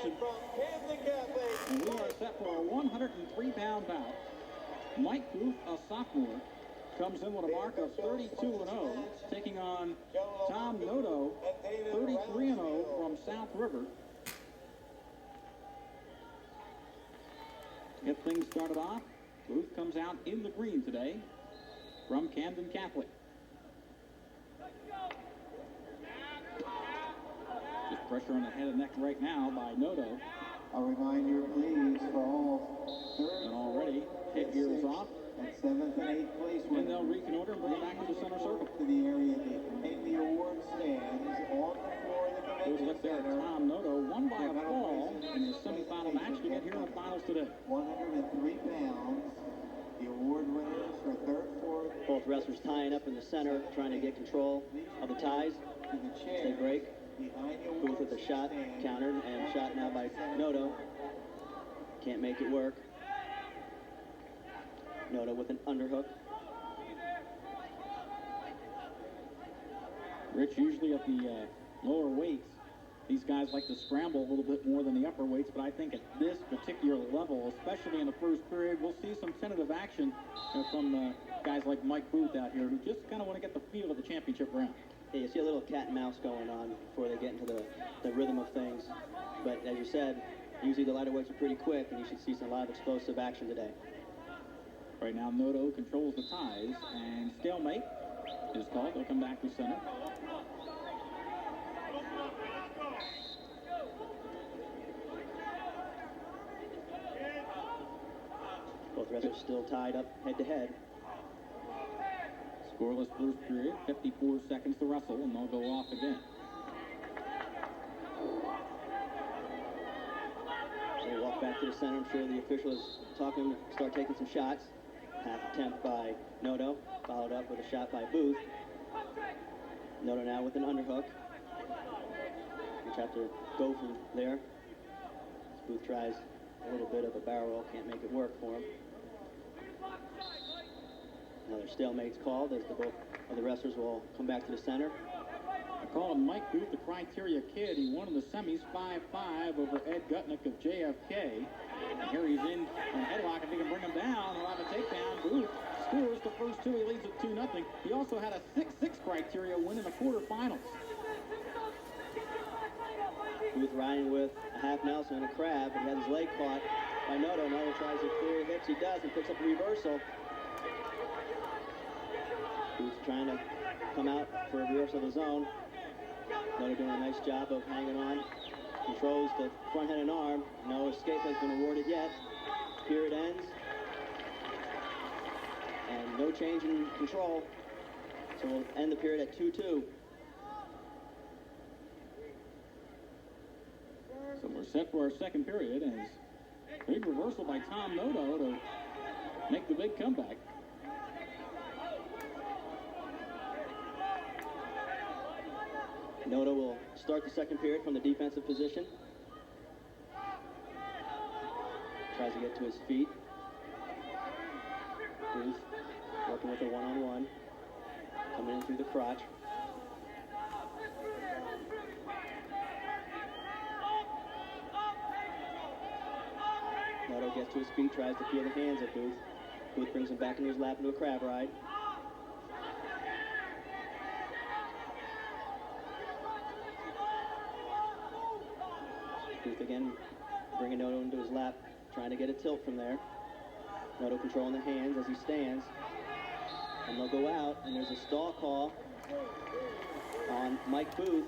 action. From Camden Catholic. And we are set for a 103-pound bout. Mike Booth, a sophomore, comes in with a mark of 32-0, taking on Tom Noto, 33-0 from South River. To get things started off, Booth comes out in the green today from Camden Catholic. Just pressure on the head and neck right now by Noto. A reminder, please, for all third, And already, hit gear is off. and 7th and 8th place And they'll reconnoiter and bring it back to the center circle. to the area in the award stands on the floor of the Good convention look there at center. Tom Noto, won by a fall in the semifinal match to get here in the finals today. 103 pounds. The award winners for third, fourth, Both wrestlers tying up in the center, trying to get control of the ties. to the chair. They break. Behind the Booth with award a shot, stand. countered, and shot now by Noto. Can't make it work. Noto with an underhook. Rich, usually at the lower weights, these guys like to scramble a little bit more than the upper weights, but I think at this particular level, especially in the first period, we'll see some tentative action from guys like Mike Booth out here who just kind of want to get the feel of the championship round. Yeah, you see a little cat and mouse going on before they get into the rhythm of things. But as you said, usually the lighter weights are pretty quick, and you should see some live explosive action today. Right now, Noto controls the ties, and stalemate is called. They'll come back to center. Both wrestlers still tied up head-to-head. Scoreless first period, 54 seconds to wrestle, and they'll go off again. They walk back to the center. I'm sure the official is talking to start taking some shots. Half attempt by Noto, followed up with a shot by Booth. Noto now with an underhook. Which have to go from there. Booth tries a little bit of a barrel roll, can't make it work for him. Another stalemate's called as both of the wrestlers will come back to the center. I call him Mike Booth, the Criteria Kid. He won in the semis 5-5 over Ed Gutnick of JFK. And here he's in a headlock. If he can bring him down, he'll have a takedown. Booth scores the first two. He leads it 2-0. He also had a 6-6 Criteria win in the quarterfinals. Booth riding with a half Nelson and a crab, but he has his leg caught by Noto. Noto tries to clear hips. He does and picks up a reversal. Booth trying to come out for a reversal of his own. Noto doing a nice job of hanging on. Controls the front head and arm. No escape has been awarded yet. Period ends. And no change in control. So we'll end the period at 2-2. So we're set for our second period, and big reversal by Tom Noto to make the big comeback. Noto will start the second period from the defensive position. Tries to get to his feet. Booth working with a one-on-one. Coming in through the crotch. Noto gets to his feet, tries to feel the hands of Booth. Booth brings him back into his lap into a crab ride. Booth again bringing Noto into his lap, trying to get a tilt from there. Noto controlling the hands as he stands. And they'll go out, and there's a stall call on Mike Booth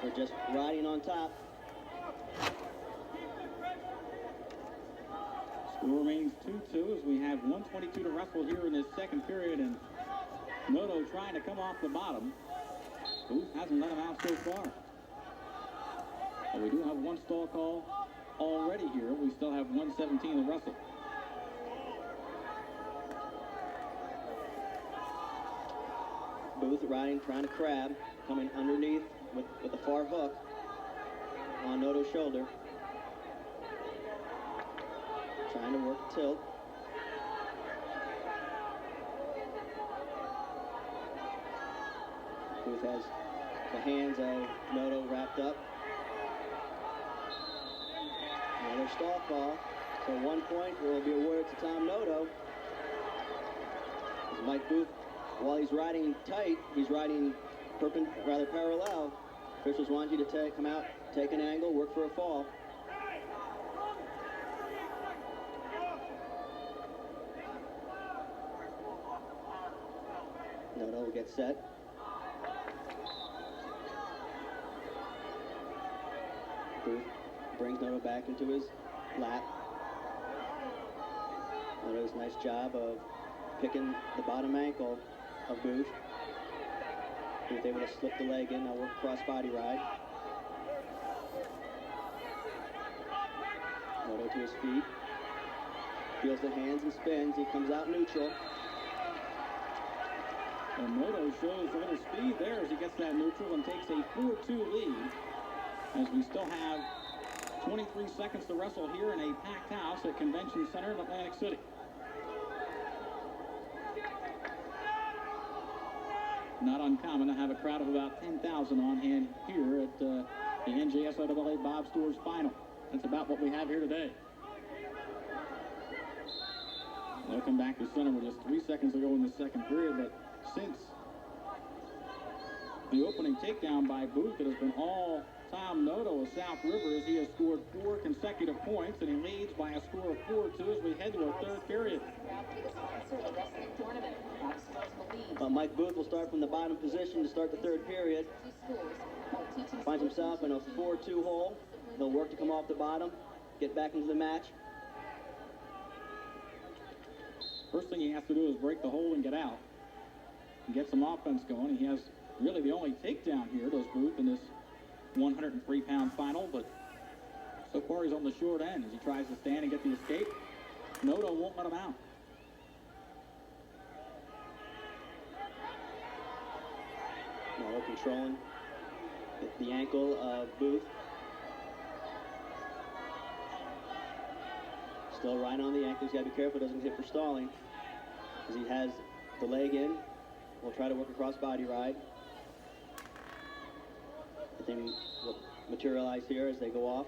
for just riding on top. Score remains 2-2 as we have 1:22 to wrestle here in this second period, and Noto trying to come off the bottom. Booth hasn't let him out so far. But we do have one stall call already here. We still have 1:17 to wrestle. Booth riding, trying to crab, coming underneath with a far hook on Noto's shoulder. Trying to work tilt. Booth has the hands of Noto wrapped up. call. So 1 point will be awarded to Tom Noto. As Mike Booth, while he's riding tight, he's riding parallel. Officials want you to come out, take an angle, work for a fall. Noto will get set. Booth brings Noto back into his lap. Noto does a nice job of picking the bottom ankle of Booth. Booth able to slip the leg in, now work cross body ride. Noto to his feet. Feels the hands and spins. He comes out neutral. And Noto shows a little speed there as he gets that neutral and takes a 4-2 lead. As we still have 23 seconds to wrestle here in a packed house at Convention Center in Atlantic City. Not uncommon to have a crowd of about 10,000 on hand here at the NJSIAA Bob Stores Final. That's about what we have here today. They'll come back to center with just 3 seconds to go in the second period, but since the opening takedown by Booth, it has been all Tom Noto of South River as he has scored 4 consecutive points, and he leads by a score of 4-2 as we head to a third period. Well, Mike Booth will start from the bottom position to start the third period. Finds himself in a 4-2 hole. He'll work to come off the bottom, get back into the match. First thing he has to do is break the hole and get out and get some offense going. He has really the only takedown here, does Booth, in this 103-pound final, but so far he's on the short end as he tries to stand and get the escape. Noto won't let him out. Noto controlling the ankle of Booth. Still right on the ankle. He's got to be careful, doesn't get for stalling. As he has the leg in, we'll try to work a cross body ride. I think will materialize here as they go off.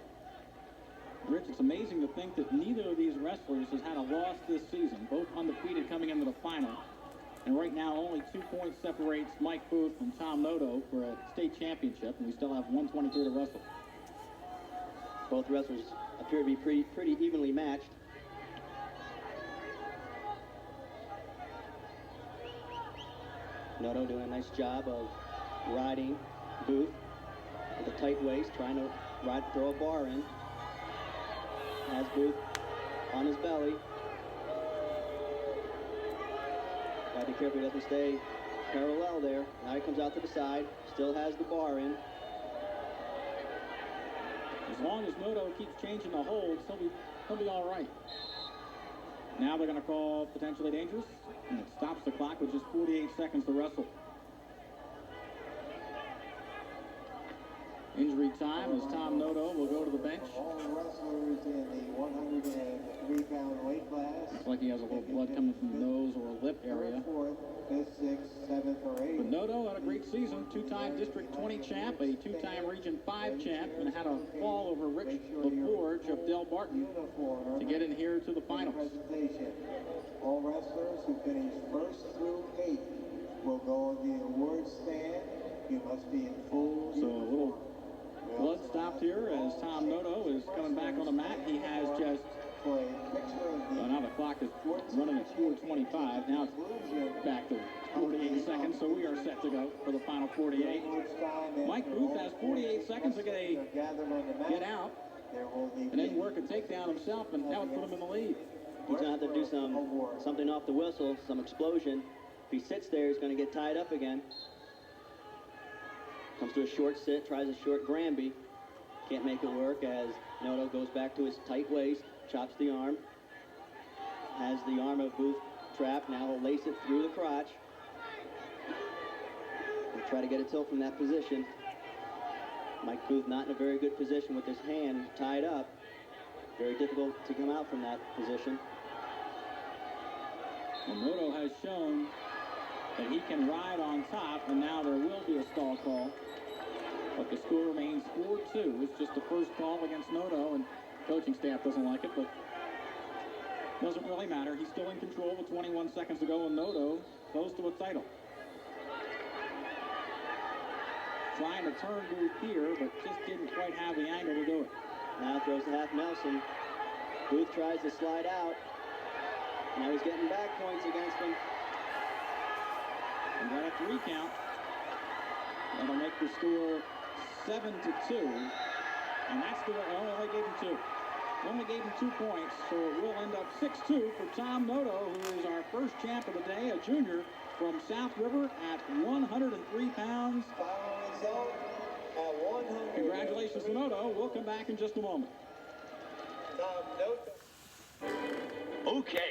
Rich, it's amazing to think that neither of these wrestlers has had a loss this season, both undefeated coming into the final. And right now, only 2 points separates Mike Booth from Tom Noto for a state championship, and we still have 123 to wrestle. Both wrestlers appear to be pretty evenly matched. Noto doing a nice job of riding Booth with a tight waist, trying to throw a bar in. Has Booth on his belly. Gotta be careful he doesn't stay parallel there. Now he comes out to the side, still has the bar in. As long as Noto keeps changing the holds, he'll be all right. Now they're going to call potentially dangerous, and it stops the clock with just 48 seconds to wrestle. Injury time as Tom Noto will go to the bench. All wrestlers in the 103-pound weight class. Looks like he has a little blood coming from the nose or lip area. 4th, 5th, 6th, 7th, or 8th. But Noto had a great season, 2-time District 20 champ, a 2-time Region 5 champ, and had a fall over Rich LaForge of Del Barton to get in here to the finals. All wrestlers who finish 1st through 8th will go on the award stand. You must be in full. So a little blood stopped here as Tom Noto is coming back on the mat. He has just, well, now the clock is running at 4:25. Now it's back to 48 seconds, so we are set to go for the final 48. Mike Booth has 48 seconds to get out and then work a takedown himself, and that would put him in the lead. He's going to have to do something off the whistle, some explosion. If he sits there, he's going to get tied up again. Comes to a short sit, tries a short Granby. Can't make it work as Noto goes back to his tight waist, chops the arm. Has the arm of Booth trapped. Now he'll lace it through the crotch. He'll try to get a tilt from that position. Mike Booth not in a very good position with his hand tied up. Very difficult to come out from that position. Well, Noto has shown that he can ride on top, and now there will be a stall call. But the score remains 4-2. It's just the first call against Noto, and coaching staff doesn't like it, but doesn't really matter. He's still in control with 21 seconds to go, and Noto close to a title. Trying to turn Booth here, but just didn't quite have the angle to do it. Now throws the half Nelson. Booth tries to slide out. Now he's getting back points against him. And got a 3 count. That'll make the score 7-2. And that's the only gave him 2. Only gave him 2 points, so it will end up 6-2 for Tom Noto, who is our first champ of the day, a junior from South River at 103 pounds. Final result at 100. Congratulations to Noto. We'll come back in just a moment. Tom Noto. Okay,